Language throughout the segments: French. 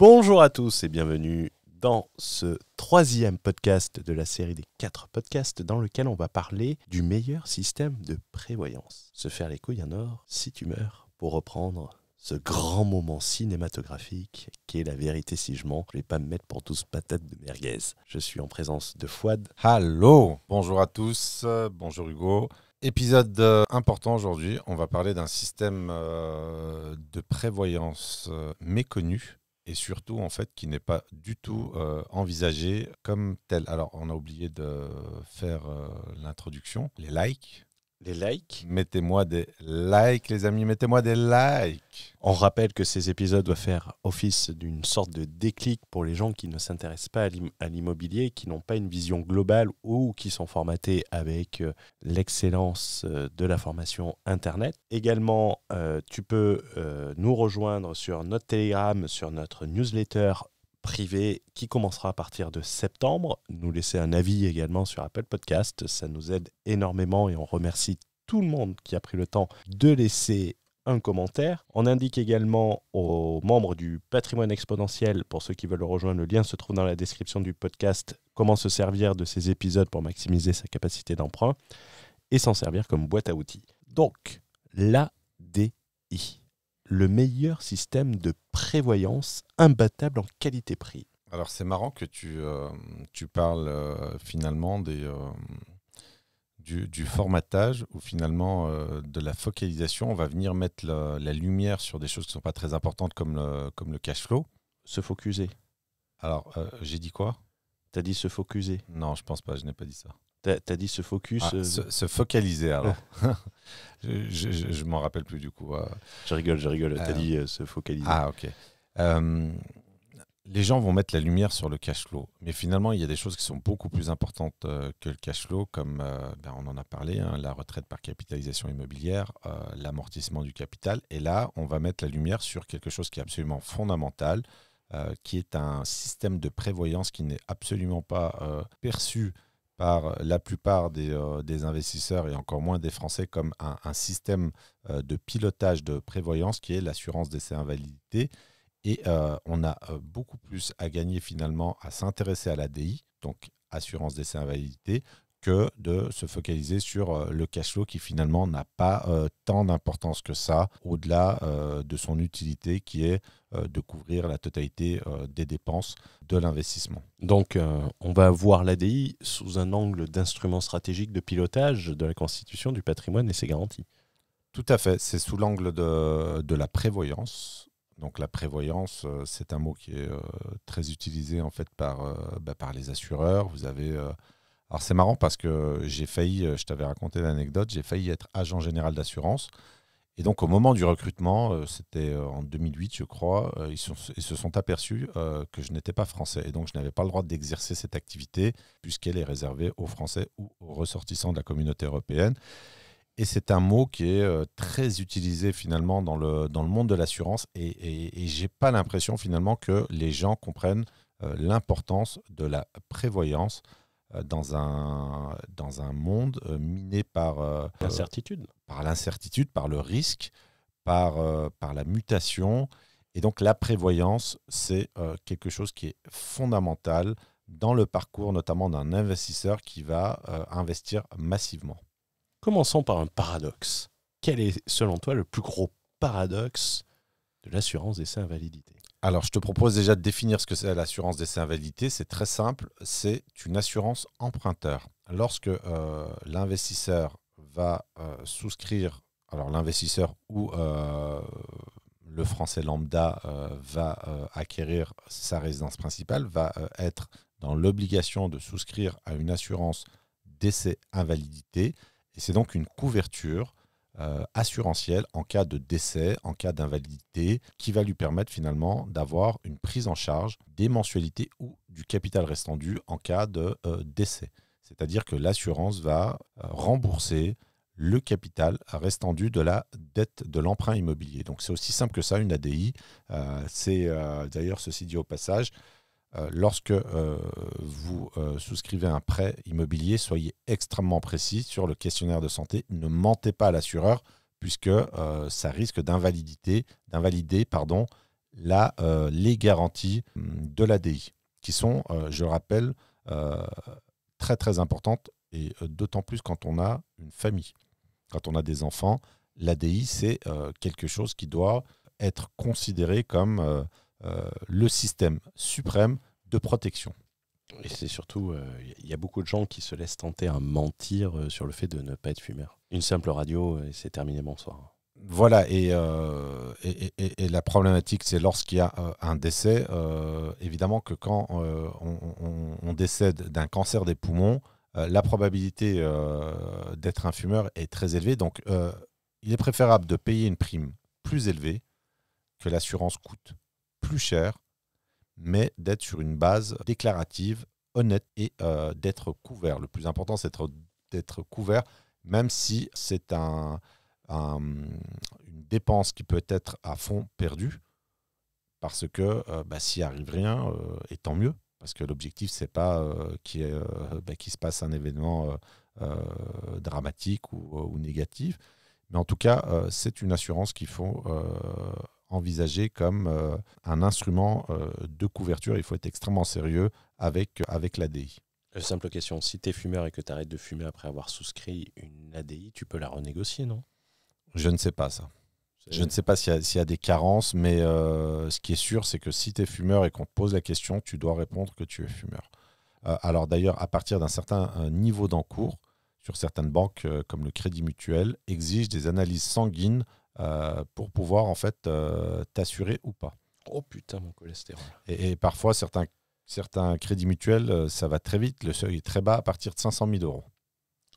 Bonjour à tous et bienvenue dans ce troisième podcast de la série des 4 podcasts dans lequel on va parler du meilleur système de prévoyance. Se faire les couilles en or si tu meurs, pour reprendre ce grand moment cinématographique qui est La vérité si je mens. Je vais pas me mettre pour 12 patates de merguez. Je suis en présence de Fouad. Allô, bonjour à tous, bonjour Hugo. Épisode important aujourd'hui, on va parler d'un système de prévoyance méconnu et surtout en fait qui n'est pas du tout envisagé comme tel. Alors on a oublié de faire l'introduction, les likes. Les likes. Mettez-moi des likes les amis, mettez-moi des likes. On rappelle que ces épisodes doivent faire office d'une sorte de déclic pour les gens qui ne s'intéressent pas à l'immobilier, qui n'ont pas une vision globale ou qui sont formatés avec l'excellence de la formation Internet. Également, tu peux nous rejoindre sur notre Telegram, sur notre newsletter privé qui commencera à partir de septembre. Nous laisser un avis également sur Apple Podcast, ça nous aide énormément et on remercie tout le monde qui a pris le temps de laisser un commentaire. On indique également aux membres du patrimoine exponentiel, pour ceux qui veulent le rejoindre, le lien se trouve dans la description du podcast, comment se servir de ces épisodes pour maximiser sa capacité d'emprunt et s'en servir comme boîte à outils. Donc, l'ADI. Le meilleur système de prévoyance imbattable en qualité-prix. Alors c'est marrant que tu parles finalement du formatage ou finalement de la focalisation. On va venir mettre la lumière sur des choses qui ne sont pas très importantes comme le cash flow. Se focuser. Alors j'ai dit quoi ? T'as dit se focuser. Non, je pense pas, je n'ai pas dit ça. T'as dit se focus. Se focaliser alors. je m'en rappelle plus du coup. Je rigole. T'as dit se focaliser. Ah ok. Les gens vont mettre la lumière sur le cash flow, mais finalement il y a des choses qui sont beaucoup plus importantes que le cash flow, comme on en a parlé, la retraite par capitalisation immobilière, l'amortissement du capital. Et là, on va mettre la lumière sur quelque chose qui est absolument fondamental, qui est un système de prévoyance qui n'est absolument pas perçu par la plupart des investisseurs et encore moins des Français comme un système de pilotage de prévoyance qui est l'assurance décès invalidité. Et on a beaucoup plus à gagner finalement à s'intéresser à l'ADI, donc assurance décès invalidité, que de se focaliser sur le cash flow qui finalement n'a pas tant d'importance que ça, au-delà de son utilité qui est de couvrir la totalité des dépenses de l'investissement. Donc on va voir l'ADI sous un angle d'instrument stratégique de pilotage de la constitution du patrimoine et ses garanties. Tout à fait, c'est sous l'angle de la prévoyance. Donc la prévoyance, c'est un mot qui est très utilisé en fait par les assureurs. Vous avez... Alors c'est marrant parce que j'ai failli, je t'avais raconté l'anecdote, j'ai failli être agent général d'assurance. Et donc au moment du recrutement, c'était en 2008 je crois, ils se sont aperçus que je n'étais pas français. Et donc je n'avais pas le droit d'exercer cette activité puisqu'elle est réservée aux Français ou aux ressortissants de la communauté européenne. Et c'est un mot qui est très utilisé finalement dans le monde de l'assurance. Et je n'ai pas l'impression finalement que les gens comprennent l'importance de la prévoyance dans un monde miné par L'incertitude. Par l'incertitude, par le risque, par la mutation. Et donc la prévoyance, c'est quelque chose qui est fondamental dans le parcours notamment d'un investisseur qui va investir massivement. Commençons par un paradoxe. Quel est selon toi le plus gros paradoxe de l'assurance décès invalidité ? Alors, je te propose déjà de définir ce que c'est l'assurance décès invalidité. C'est très simple, c'est une assurance emprunteur. Lorsque l'investisseur va souscrire, alors l'investisseur ou le Français lambda va acquérir sa résidence principale, va être dans l'obligation de souscrire à une assurance décès invalidité. Et c'est donc une couverture assurantielle en cas de décès, en cas d'invalidité, qui va lui permettre finalement d'avoir une prise en charge des mensualités ou du capital restant dû en cas de décès. C'est-à-dire que l'assurance va rembourser le capital restant dû de la dette de l'emprunt immobilier. Donc c'est aussi simple que ça, une ADI. D'ailleurs, ceci dit au passage, lorsque vous souscrivez un prêt immobilier, soyez extrêmement précis sur le questionnaire de santé. Ne mentez pas à l'assureur puisque ça risque d'invalider les garanties de l'ADI, qui sont, je le rappelle, très très importantes, et d'autant plus quand on a une famille. Quand on a des enfants, l'ADI, c'est quelque chose qui doit être considéré comme le système suprême de protection. Et c'est surtout, il y a beaucoup de gens qui se laissent tenter à mentir sur le fait de ne pas être fumeur. Une simple radio, et c'est terminé, bonsoir. Voilà, et la problématique, c'est lorsqu'il y a un décès, évidemment que quand on décède d'un cancer des poumons, la probabilité d'être un fumeur est très élevée. Donc, il est préférable de payer une prime plus élevée, que l'assurance coûte plus cher, mais d'être sur une base déclarative, honnête, et d'être couvert. Le plus important, c'est d'être couvert, même si c'est une dépense qui peut être à fond perdu, parce que s'il arrive rien, et tant mieux, parce que l'objectif, c'est pas qu'il se passe un événement dramatique ou négatif, mais en tout cas, c'est une assurance qu'il faut envisager comme un instrument de couverture. Il faut être extrêmement sérieux avec l'ADI. Simple question, si tu es fumeur et que tu arrêtes de fumer après avoir souscrit une ADI, tu peux la renégocier, non ? Je ne sais pas ça. Je ne sais pas s'il y a des carences, mais ce qui est sûr, c'est que si tu es fumeur et qu'on te pose la question, tu dois répondre que tu es fumeur. Alors d'ailleurs, à partir d'un certain niveau d'encours, sur certaines banques comme le Crédit Mutuel, exigent des analyses sanguines pour pouvoir en fait t'assurer ou pas. Oh putain, mon cholestérol. Et parfois, certains crédits mutuels, ça va très vite. Le seuil est très bas à partir de 500 000 euros.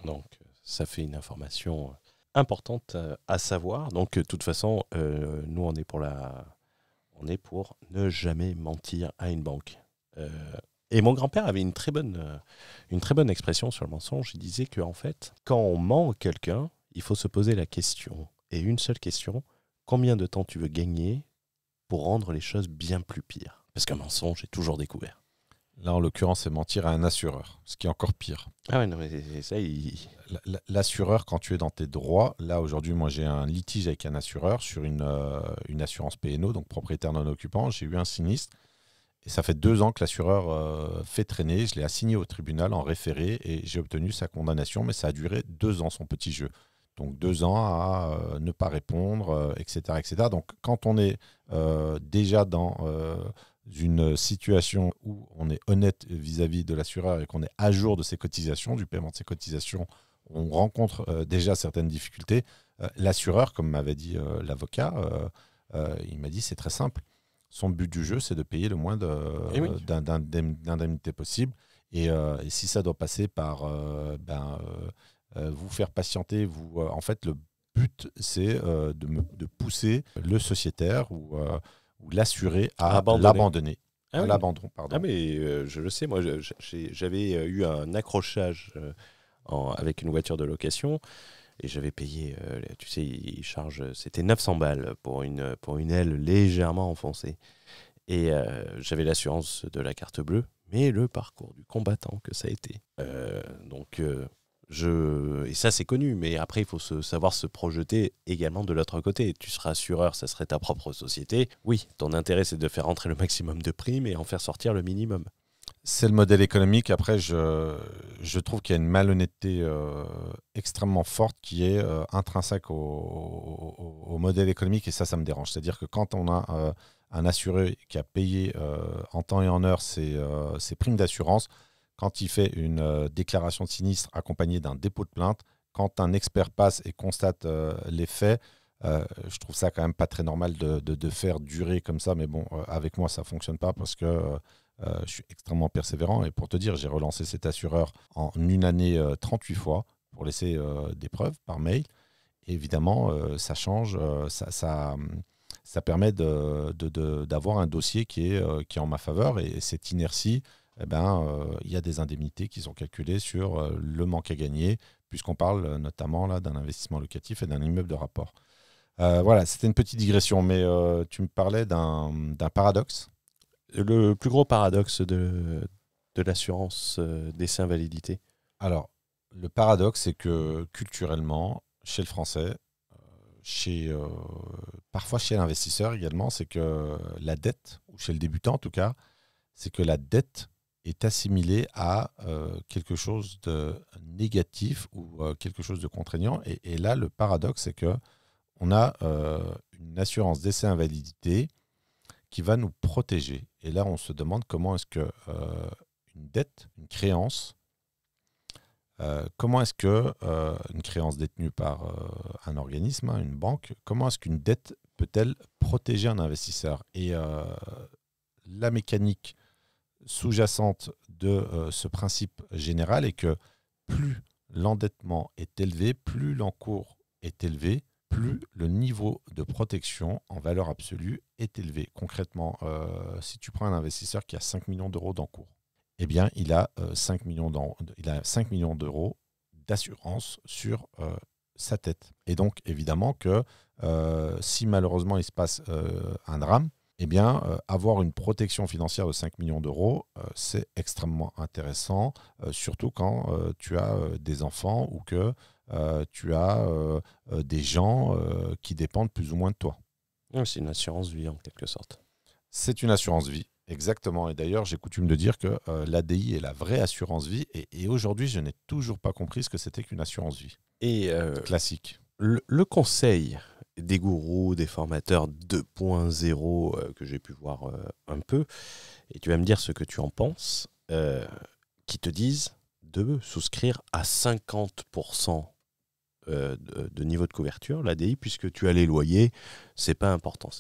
Donc, ça fait une information importante à savoir. Donc, de toute façon, nous, on est pour ne jamais mentir à une banque. Et mon grand-père avait une très bonne expression sur le mensonge. Il disait qu'en fait, quand on ment à quelqu'un, il faut se poser la question, et une seule question, combien de temps tu veux gagner pour rendre les choses bien plus pires ? Parce qu'un mensonge est toujours découvert. Là, en l'occurrence, c'est mentir à un assureur, ce qui est encore pire. Ah ouais, non, mais ça, L'assureur, quand tu es dans tes droits, là, aujourd'hui, moi, j'ai un litige avec un assureur sur une assurance P&O, donc propriétaire non occupant. J'ai eu un sinistre. Et ça fait 2 ans que l'assureur fait traîner. Je l'ai assigné au tribunal en référé et j'ai obtenu sa condamnation, mais ça a duré 2 ans, son petit jeu. Donc 2 ans à ne pas répondre, etc., etc. Donc quand on est déjà dans une situation où on est honnête vis-à-vis de l'assureur et qu'on est à jour de ses cotisations, du paiement de ses cotisations, on rencontre déjà certaines difficultés. L'assureur, comme m'avait dit l'avocat, il m'a dit c'est très simple. Son but du jeu, c'est de payer le moins d'indemnités possible. Et si ça doit passer par vous faire patienter, en fait, le but, c'est de pousser le sociétaire ou l'assuré à l'abandonner. Ah oui. L'abandon, pardon. Ah mais je le sais, moi j'avais eu un accrochage avec une voiture de location. Et j'avais payé, tu sais, ils chargent, c'était 900 balles pour une aile légèrement enfoncée. Et j'avais l'assurance de la carte bleue, mais le parcours du combattant que ça a été. Et ça c'est connu, mais après il faut savoir se projeter également de l'autre côté. Tu seras assureur, ça serait ta propre société. Oui, ton intérêt c'est de faire rentrer le maximum de primes et en faire sortir le minimum. C'est le modèle économique. Après, je trouve qu'il y a une malhonnêteté extrêmement forte qui est intrinsèque au modèle économique, et ça me dérange. C'est-à-dire que quand on a un assuré qui a payé en temps et en heure ses primes d'assurance, quand il fait une déclaration de sinistre accompagnée d'un dépôt de plainte, quand un expert passe et constate les faits, je trouve ça quand même pas très normal de faire durer comme ça. Mais bon, avec moi, ça fonctionne pas parce que je suis extrêmement persévérant. Et pour te dire, j'ai relancé cet assureur en une année 38 fois pour laisser des preuves par mail. Et évidemment, ça change, ça permet d'avoir un dossier qui est en ma faveur. Et cette inertie, il y a des indemnités qui sont calculées sur le manque à gagner, puisqu'on parle notamment là, d'un investissement locatif et d'un immeuble de rapport. Voilà, c'était une petite digression, mais tu me parlais d'un paradoxe. Le plus gros paradoxe de l'assurance décès-invalidité. Alors, le paradoxe, c'est que culturellement, chez le Français, parfois chez l'investisseur également, c'est que la dette, ou chez le débutant en tout cas, c'est que la dette est assimilée à quelque chose de négatif ou quelque chose de contraignant. Et là, le paradoxe, c'est qu'on a une assurance décès invalidité qui va nous protéger. Et là, on se demande comment est-ce que une dette, une créance, comment est-ce que une créance détenue par un organisme, une banque, comment est-ce qu'une dette peut-elle protéger un investisseur? Et la mécanique sous-jacente de ce principe général est que plus l'endettement est élevé, plus l'encours est élevé, plus le niveau de protection en valeur absolue est élevé. Concrètement, si tu prends un investisseur qui a 5 millions d'euros d'encours, eh bien, il a 5 millions d'euros d'assurance sur sa tête. Et donc, évidemment que si malheureusement il se passe un drame, eh bien, avoir une protection financière de 5 millions d'euros, c'est extrêmement intéressant, surtout quand tu as des enfants ou que tu as des gens qui dépendent plus ou moins de toi. Oui, c'est une assurance vie en quelque sorte. C'est une assurance vie, exactement. Et d'ailleurs, j'ai coutume de dire que l'ADI est la vraie assurance vie. Et aujourd'hui, je n'ai toujours pas compris ce que c'était qu'une assurance vie. Et classique. Le conseil des gourous, des formateurs 2.0 que j'ai pu voir un peu, et tu vas me dire ce que tu en penses, qui te disent de souscrire à 50% de niveau de couverture, l'ADI, puisque tu as les loyers, c'est pas important.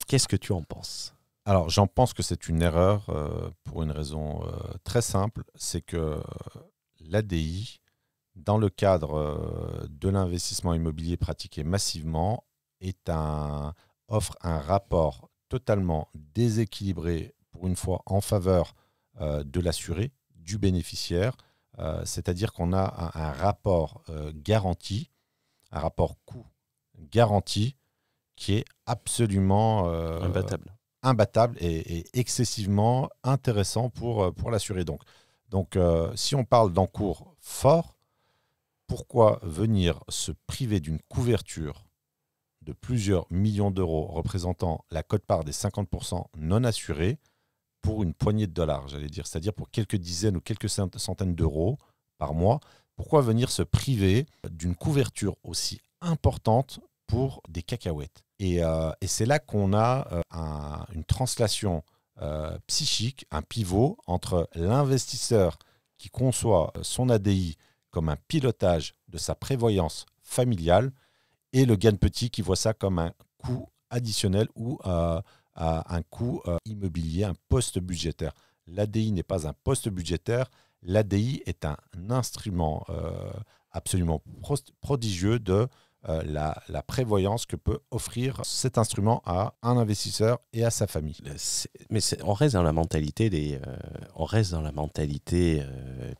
Qu'est-ce que tu en penses ? Alors, j'en pense que c'est une erreur pour une raison très simple, c'est que l'ADI, dans le cadre de l'investissement immobilier pratiqué massivement, offre un rapport totalement déséquilibré, pour une fois, en faveur de l'assuré, du bénéficiaire. C'est-à-dire qu'on a un rapport garanti, un rapport coût garanti qui est absolument imbattable et excessivement intéressant pour l'assuré. Donc si on parle d'encours fort, pourquoi venir se priver d'une couverture de plusieurs millions d'euros représentant la quote-part des 50% non assurés pour une poignée de dollars, j'allais dire, c'est-à-dire pour quelques dizaines ou quelques centaines d'euros par mois? Pourquoi venir se priver d'une couverture aussi importante pour des cacahuètes? Et c'est là qu'on a une translation psychique, un pivot entre l'investisseur qui conçoit son ADI comme un pilotage de sa prévoyance familiale et le gain petit qui voit ça comme un coût additionnel ou un coût immobilier, un poste budgétaire. L'ADI n'est pas un poste budgétaire, l'ADI est un instrument absolument prodigieux de la prévoyance que peut offrir cet instrument à un investisseur et à sa famille. On reste dans la mentalité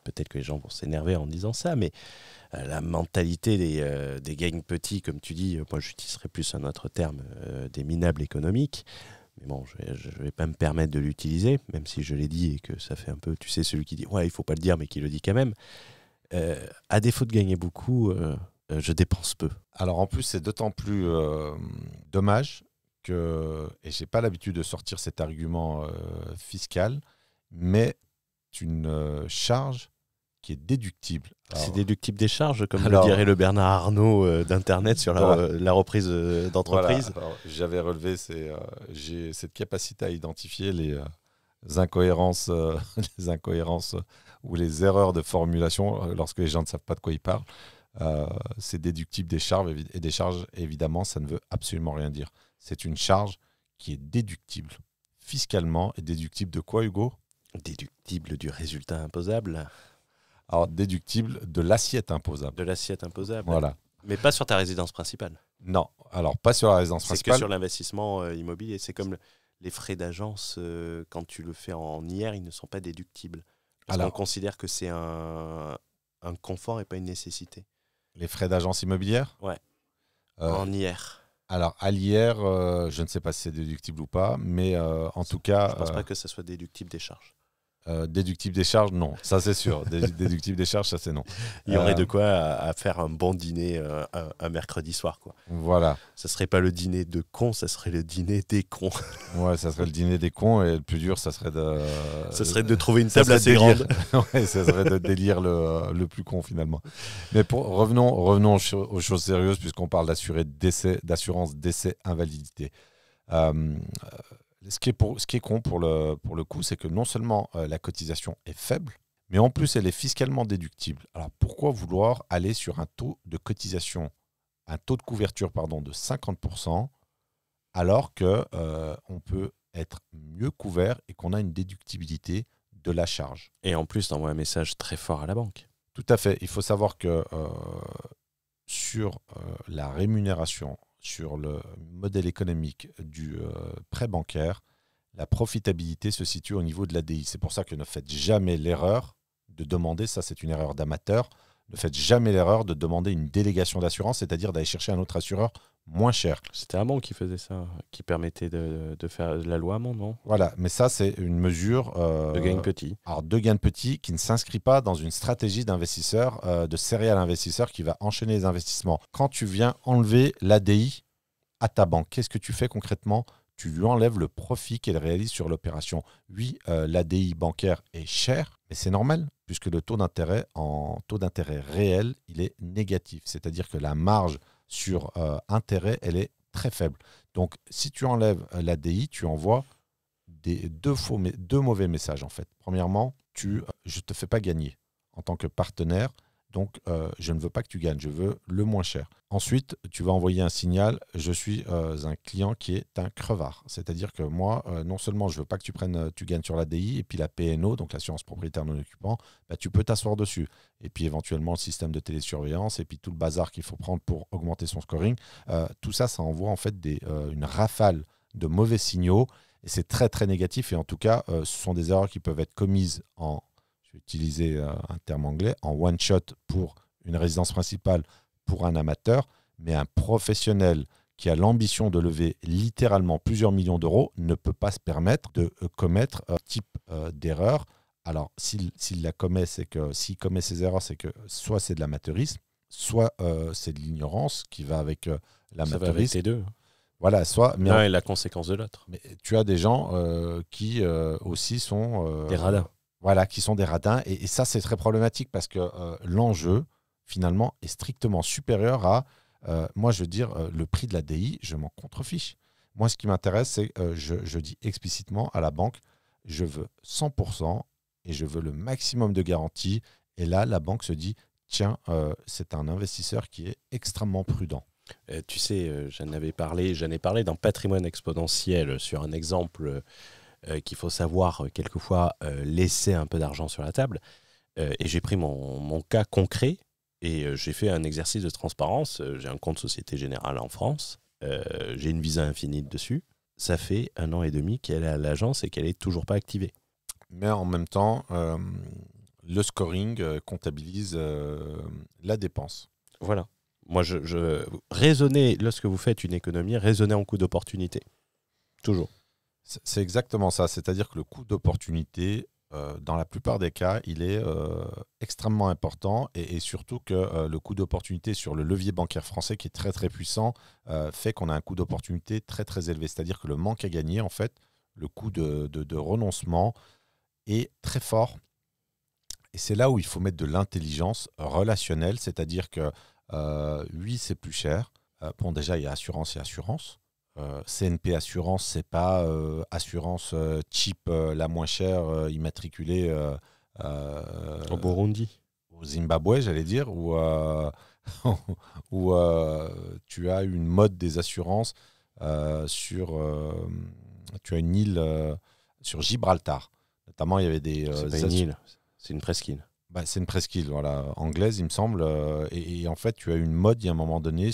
peut-être que les gens vont s'énerver en disant ça, mais la mentalité des gains petits, comme tu dis, moi j'utiliserais plus un autre terme, des minables économiques. Mais bon, je ne vais pas me permettre de l'utiliser, même si je l'ai dit et que ça fait un peu, tu sais, celui qui dit « ouais, il ne faut pas le dire », mais qui le dit quand même. À défaut de gagner beaucoup, je dépense peu. Alors en plus, c'est d'autant plus dommage que, et je n'ai pas l'habitude de sortir cet argument fiscal, mais c'est une charge qui est déductible. C'est déductible des charges, comme le dirait le Bernard Arnault d'Internet sur la reprise d'entreprise. Voilà. J'avais relevé, j'ai cette capacité à identifier les incohérences ou les erreurs de formulation lorsque les gens ne savent pas de quoi ils parlent. C'est déductible des charges, et des charges, évidemment, ça ne veut absolument rien dire. C'est une charge qui est déductible fiscalement. Et déductible de quoi, Hugo ? Déductible du résultat imposable. Alors, déductible de l'assiette imposable. De l'assiette imposable. Voilà. Mais pas sur ta résidence principale. Non, alors pas sur la résidence principale. C'est que sur l'investissement immobilier. C'est comme les frais d'agence, quand tu le fais en IR, ils ne sont pas déductibles. Parce qu'on considère que c'est un confort et pas une nécessité. Les frais d'agence immobilière ? Ouais. En IR. Alors, à l'IR, je ne sais pas si c'est déductible ou pas, mais en tout cas... Je ne pense pas que ça soit déductible des charges. Déductible des charges, non. Ça, c'est sûr. Déductible des charges, ça, c'est non. Il y aurait de quoi à faire un bon dîner un mercredi soir, quoi. Voilà. Ça serait pas le dîner de cons, ça serait le dîner des cons. Ouais, ça serait le dîner des cons et le plus dur, ça serait de trouver une table assez grande. Ouais, ça serait de délire le plus con, finalement. Mais revenons aux choses sérieuses, puisqu'on parle d'assurance décès invalidité. Ce qui est con pour le coup, c'est que non seulement la cotisation est faible, mais en plus elle est fiscalement déductible. Alors pourquoi vouloir aller sur un taux de cotisation, un taux de couverture de 50%, alors qu'on peut être mieux couvert et qu'on a une déductibilité de la charge? Et en plus, t'envoies un message très fort à la banque. Tout à fait. Il faut savoir que sur la rémunération, sur le modèle économique du prêt bancaire, la profitabilité se situe au niveau de l'ADI. C'est pour ça que ne faites jamais l'erreur de demander, ça c'est une erreur d'amateur, ne faites jamais l'erreur de demander une délégation d'assurance, c'est-à-dire d'aller chercher un autre assureur moins cher. C'était Hamon qui faisait ça, qui permettait de faire la loi Hamon, non? Voilà, mais ça c'est une mesure de gain petit. Alors de gain petit qui ne s'inscrit pas dans une stratégie d'investisseur, de serial investisseur qui va enchaîner les investissements. Quand tu viens enlever l'ADI à ta banque, qu'est-ce que tu fais concrètement? Tu lui enlèves le profit qu'elle réalise sur l'opération. Oui, l'ADI bancaire est cher, mais c'est normal, puisque le taux d'intérêt, en taux d'intérêt réel, il est négatif. C'est-à-dire que la marge sur intérêt, elle est très faible. Donc, si tu enlèves l'ADI, tu envoies deux mauvais messages, en fait. Premièrement, je ne te fais pas gagner en tant que partenaire. Donc, je ne veux pas que tu gagnes, je veux le moins cher. Ensuite, tu vas envoyer un signal, je suis un client qui est un crevard. C'est-à-dire que moi, non seulement je ne veux pas que tu gagnes sur l'ADI, et puis la PNO, donc l'assurance propriétaire non occupant, tu peux t'asseoir dessus. Et puis éventuellement le système de télésurveillance, et puis tout le bazar qu'il faut prendre pour augmenter son scoring. Tout ça, ça envoie en fait une rafale de mauvais signaux, et c'est très très négatif. Et en tout cas, ce sont des erreurs qui peuvent être commises utiliser un terme anglais, en one shot pour une résidence principale pour un amateur, mais un professionnel qui a l'ambition de lever littéralement plusieurs millions d'euros ne peut pas se permettre de commettre ce type d'erreur. Alors, s'il la commet, s'il commet ces erreurs, c'est que soit c'est de l'amateurisme, soit c'est de l'ignorance qui va avec l'amateurisme. Ça va avec les deux. Voilà, l'un est la conséquence de l'autre. Mais tu as des gens qui aussi sont des radins. Voilà, qui sont des radins. Et ça, c'est très problématique parce que l'enjeu, finalement, est strictement supérieur à, moi, je veux dire, le prix de l'ADI, je m'en contrefiche. Moi, ce qui m'intéresse, c'est que je dis explicitement à la banque, je veux 100% et je veux le maximum de garantie. Et là, la banque se dit, tiens, c'est un investisseur qui est extrêmement prudent. Tu sais, j'en ai parlé dans Patrimoine exponentiel sur un exemple qu'il faut savoir quelquefois laisser un peu d'argent sur la table. Et j'ai pris mon cas concret et j'ai fait un exercice de transparence. J'ai un compte Société Générale en France. J'ai une Visa Infinite dessus. Ça fait 1 an et demi qu'elle est à l'agence et qu'elle n'est toujours pas activée. Mais en même temps, le scoring comptabilise la dépense. Voilà. Moi, raisonnez, lorsque vous faites une économie, raisonnez en coût d'opportunité. Toujours. C'est exactement ça. C'est-à-dire que le coût d'opportunité, dans la plupart des cas, il est extrêmement important et surtout que le coût d'opportunité sur le levier bancaire français, qui est très très puissant, fait qu'on a un coût d'opportunité très très élevé. C'est-à-dire que le manque à gagner, en fait, le coût de renoncement est très fort. Et c'est là où il faut mettre de l'intelligence relationnelle, c'est-à-dire que oui, c'est plus cher. Bon, déjà, il y a assurance et assurance. CNP Assurance, c'est pas assurance cheap, la moins chère, immatriculée au Burundi, au Zimbabwe, j'allais dire, où tu as une mode des assurances tu as une île sur Gibraltar. Notamment, il y avait des... c'est pas une île, c'est une presqu'île. C'est une presqu'île anglaise, il me semble. Et en fait, tu as une mode, il y a un moment donné,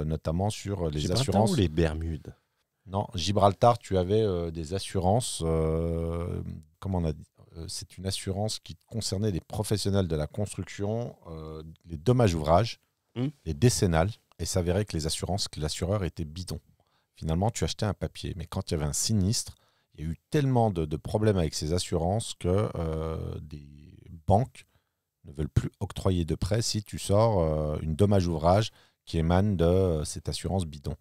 notamment sur les Gibraltar assurances. Ou les Bermudes? Non, Gibraltar, tu avais des assurances. Comment on a dit, c'est une assurance qui concernait les professionnels de la construction, les dommages ouvrages, les décennales. Et s'avérait que l'assureur était bidon. Finalement, tu achetais un papier. Mais quand il y avait un sinistre, Il y a eu tellement de problèmes avec ces assurances que des banques ne veulent plus octroyer de prêt si tu sors une dommage ouvrage qui émane de cette assurance bidon.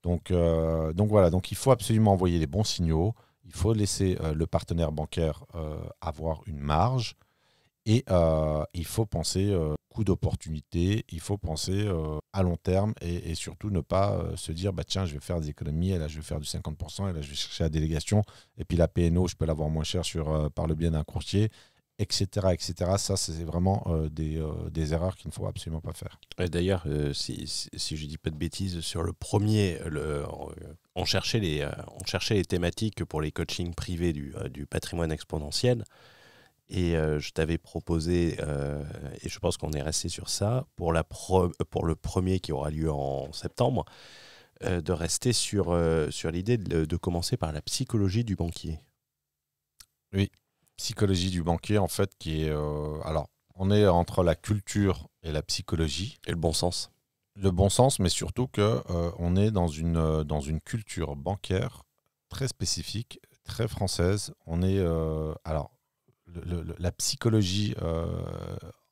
Donc voilà, donc il faut absolument envoyer les bons signaux, il faut laisser le partenaire bancaire avoir une marge et il faut penser coût d'opportunité, il faut penser à long terme et surtout ne pas se dire bah, tiens, je vais faire des économies et là je vais faire du 50% et là je vais chercher la délégation et puis la PNO, je peux l'avoir moins cher par le biais d'un courtier, etc. etc. Ça, c'est vraiment des erreurs qu'il ne faut absolument pas faire. Et d'ailleurs, si je dis pas de bêtises, sur le premier, on cherchait les thématiques pour les coachings privés du patrimoine exponentiel. Et je t'avais proposé, et je pense qu'on est resté sur ça, pour le premier qui aura lieu en septembre, de rester sur l'idée de commencer par la psychologie du banquier. Oui, psychologie du banquier, en fait, qui est... alors, on est entre la culture et la psychologie. Et le bon sens. Le bon sens, mais surtout qu'on est dans une culture bancaire très spécifique, très française. On est... alors, la psychologie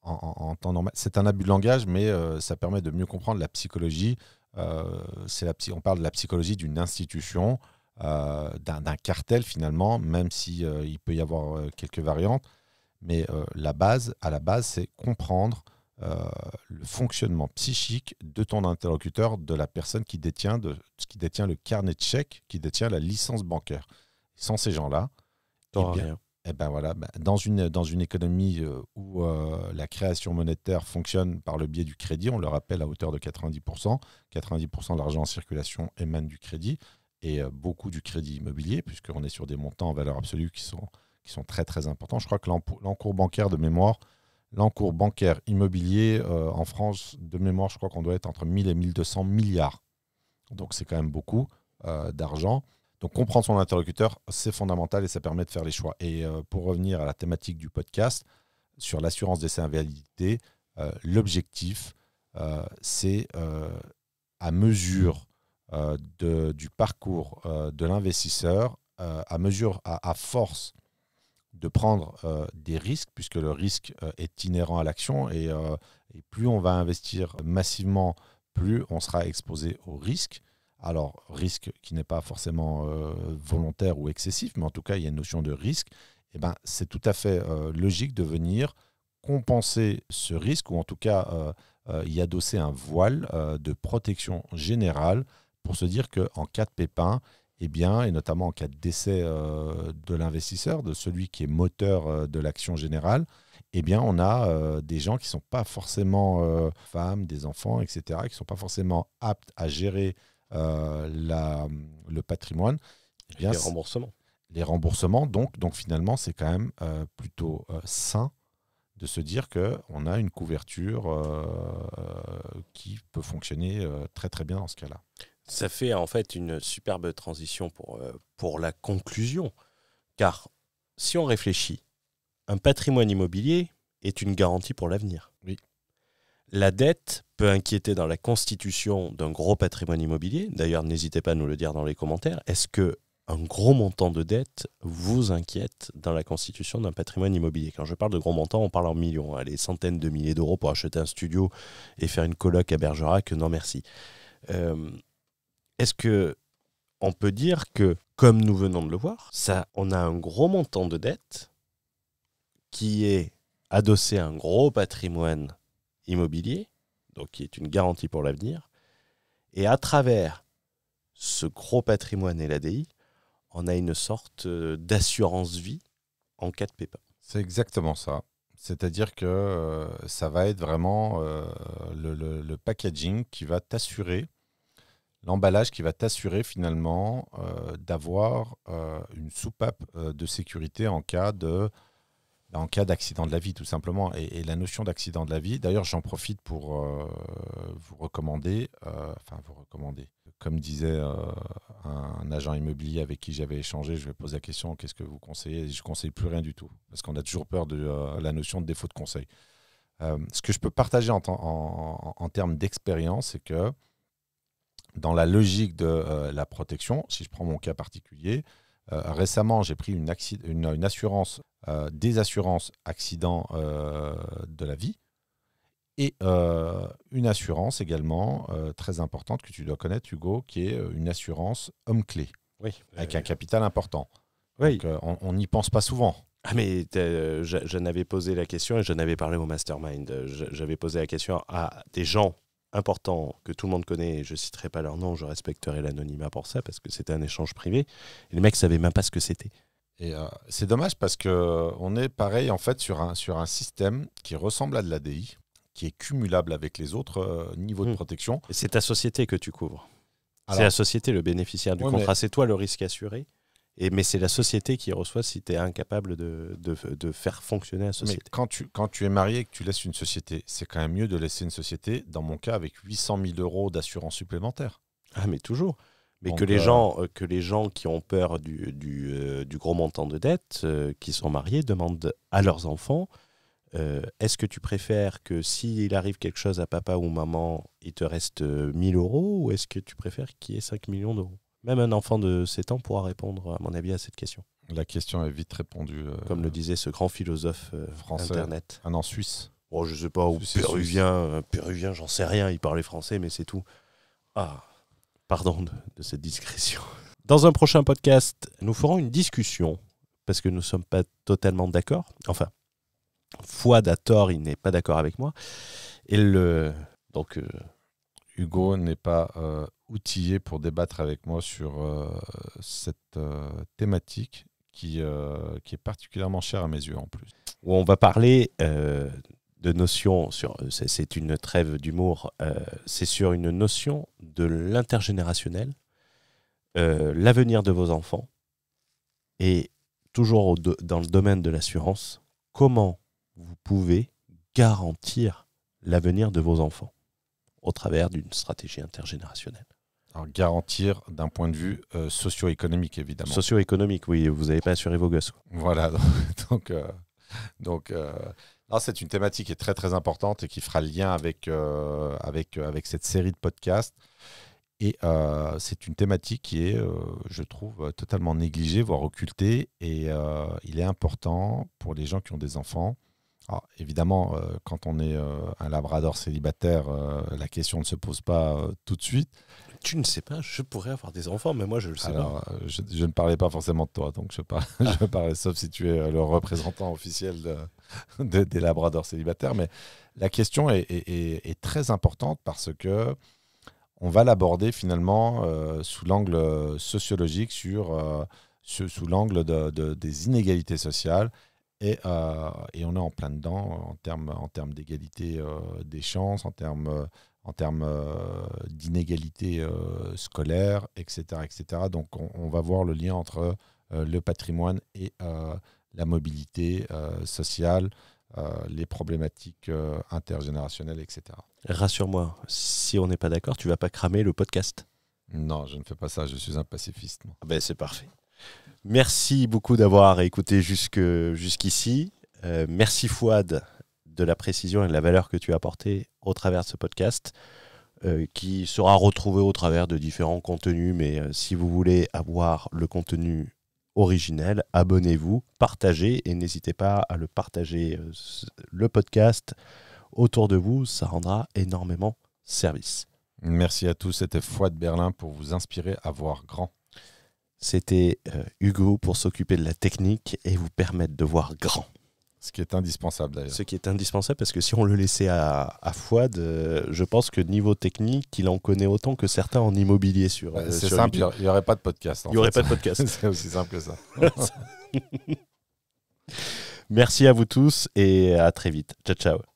en temps normal, c'est un abus de langage, mais ça permet de mieux comprendre la psychologie. On parle de la psychologie d'une institution, d'un cartel finalement, même si il peut y avoir quelques variantes. Mais à la base, c'est comprendre le fonctionnement psychique de ton interlocuteur, de la personne qui détient le carnet de chèques, qui détient la licence bancaire. Sans ces gens-là, Rien. eh ben voilà, dans une économie où la création monétaire fonctionne par le biais du crédit, on le rappelle à hauteur de 90%, 90% de l'argent en circulation émane du crédit et beaucoup du crédit immobilier, puisqu'on est sur des montants en valeur absolue qui sont très très importants. Je crois que l'encours bancaire de mémoire, l'encours bancaire immobilier en France de mémoire, je crois qu'on doit être entre 1000 et 1200 milliards. Donc c'est quand même beaucoup d'argent. Donc comprendre son interlocuteur, c'est fondamental et ça permet de faire les choix. Et pour revenir à la thématique du podcast, sur l'assurance décès invalidité, l'objectif, c'est à mesure du parcours de l'investisseur, à force de prendre des risques, puisque le risque est inhérent à l'action et plus on va investir massivement, plus on sera exposé au risque. Alors, risque qui n'est pas forcément volontaire ou excessif, mais en tout cas, il y a une notion de risque. Eh ben, c'est tout à fait logique de venir compenser ce risque, ou en tout cas y adosser un voile de protection générale pour se dire qu'en cas de pépin, eh bien, et notamment en cas de décès de l'investisseur, de celui qui est moteur de l'action générale, eh bien, on a des gens qui ne sont pas forcément femmes, des enfants, etc., qui ne sont pas forcément aptes à gérer le patrimoine, eh bien, les remboursements, donc finalement, c'est quand même plutôt sain de se dire qu'on a une couverture qui peut fonctionner très très bien dans ce cas-là. Ça fait en fait une superbe transition pour la conclusion, car si on réfléchit, un patrimoine immobilier est une garantie pour l'avenir. Oui. La dette peut inquiéter dans la constitution d'un gros patrimoine immobilier. D'ailleurs, n'hésitez pas à nous le dire dans les commentaires. Est-ce qu'un gros montant de dette vous inquiète dans la constitution d'un patrimoine immobilier? Quand je parle de gros montants, on parle en millions. Les centaines de milliers d'euros pour acheter un studio et faire une coloc à Bergerac, non merci. Est-ce qu'on peut dire que, comme nous venons de le voir, on a un gros montant de dette qui est adossé à un gros patrimoine immobilier, donc qui est une garantie pour l'avenir, et à travers ce gros patrimoine et l'ADI, on a une sorte d'assurance vie en cas de pépin. C'est exactement ça. C'est-à-dire que ça va être vraiment le packaging qui va t'assurer, l'emballage qui va t'assurer finalement d'avoir une soupape de sécurité en cas d'accident de la vie, tout simplement. Et la notion d'accident de la vie, d'ailleurs, j'en profite pour vous recommander, comme disait un agent immobilier avec qui j'avais échangé, je lui ai posé la question, qu'est-ce que vous conseillez? Je ne conseille plus rien du tout, parce qu'on a toujours peur de la notion de défaut de conseil. Ce que je peux partager en termes d'expérience, c'est que dans la logique de la protection, si je prends mon cas particulier, Récemment, j'ai pris une assurance, des assurances accident de la vie et une assurance également très importante que tu dois connaître, Hugo, qui est une assurance homme-clé avec un capital important. Oui. Donc, on n'y pense pas souvent. Ah mais je n'avais posé la question et je n'avais parlé au mastermind. J'avais posé la question à des gens importants que tout le monde connaît. Je ne citerai pas leur nom, je respecterai l'anonymat pour ça parce que c'était un échange privé. Et les mecs ne savaient même pas ce que c'était. Et c'est dommage parce qu'on est pareil en fait sur un système qui ressemble à de l'ADI, qui est cumulable avec les autres niveaux de protection. Et c'est ta société que tu couvres. C'est la société le bénéficiaire du contrat. C'est toi le risque assuré. Mais c'est la société qui reçoit si tu es incapable de faire fonctionner la société. Mais quand tu es marié et que tu laisses une société, c'est quand même mieux de laisser une société, dans mon cas, avec 800 000 € d'assurance supplémentaire. Ah, mais toujours. Mais Donc, que les gens qui ont peur du gros montant de dette, qui sont mariés, demandent à leurs enfants, est-ce que tu préfères que s'il arrive quelque chose à papa ou maman, il te reste 1 000 € ou est-ce que tu préfères qu'il y ait 5 millions d'euros ? Même un enfant de 7 ans pourra répondre, à mon avis, à cette question. La question est vite répondue. Comme le disait ce grand philosophe français. Internet. Ah non, suisse. Oh, je sais pas, ou péruvien, j'en sais rien, il parlait français, mais c'est tout. Ah, pardon de cette discrétion. Dans un prochain podcast, nous ferons une discussion, parce que nous ne sommes pas totalement d'accord. Enfin, Fouad a tort, il n'est pas d'accord avec moi. Et donc... Hugo n'est pas outillé pour débattre avec moi sur cette thématique qui est particulièrement chère à mes yeux en plus. Où on va parler de notions, c'est une trêve d'humour, c'est sur une notion de l'intergénérationnel, l'avenir de vos enfants, et toujours dans le domaine de l'assurance, comment vous pouvez garantir l'avenir de vos enfants au travers d'une stratégie intergénérationnelle. Alors, garantir d'un point de vue socio-économique, évidemment. Socio-économique, oui, vous n'avez pas assuré vos gosses. Voilà, donc c'est une thématique qui est très très importante et qui fera lien avec cette série de podcasts. Et c'est une thématique qui est, je trouve, totalement négligée, voire occultée. Et il est important pour les gens qui ont des enfants. Alors, évidemment, quand on est un labrador célibataire, la question ne se pose pas tout de suite. Tu ne sais pas, je pourrais avoir des enfants, mais moi je le sais pas. Je ne parlais pas forcément de toi, donc je parlais sauf si tu es le représentant officiel des labradors célibataires. Mais la question est très importante parce que on va l'aborder finalement sous l'angle sociologique, sous l'angle des inégalités sociales. Et on est en plein dedans en termes d'égalité des chances, en termes d'inégalité scolaire, etc., etc. Donc on va voir le lien entre le patrimoine et la mobilité sociale, les problématiques intergénérationnelles, etc. Rassure-moi, si on n'est pas d'accord, tu ne vas pas cramer le podcast. Non, je ne fais pas ça, je suis un pacifiste. Ben, c'est parfait. Merci beaucoup d'avoir écouté jusqu'ici. Merci Fouad de la précision et de la valeur que tu as apportée au travers de ce podcast, qui sera retrouvé au travers de différents contenus. Mais si vous voulez avoir le contenu originel, abonnez-vous, partagez et n'hésitez pas à le partager, le podcast autour de vous. Ça rendra énormément service. Merci à tous. C'était Fouad Berlin pour vous inspirer à voir grand. C'était Hugo pour s'occuper de la technique et vous permettre de voir grand. Ce qui est indispensable d'ailleurs. Ce qui est indispensable parce que si on le laissait à Fouad, je pense que niveau technique, il en connaît autant que certains en immobilier sur c'est sur simple, YouTube. il n'y aurait pas de podcast. Il n'y aurait pas de podcast. C'est aussi simple que ça. Merci à vous tous et à très vite. Ciao, ciao.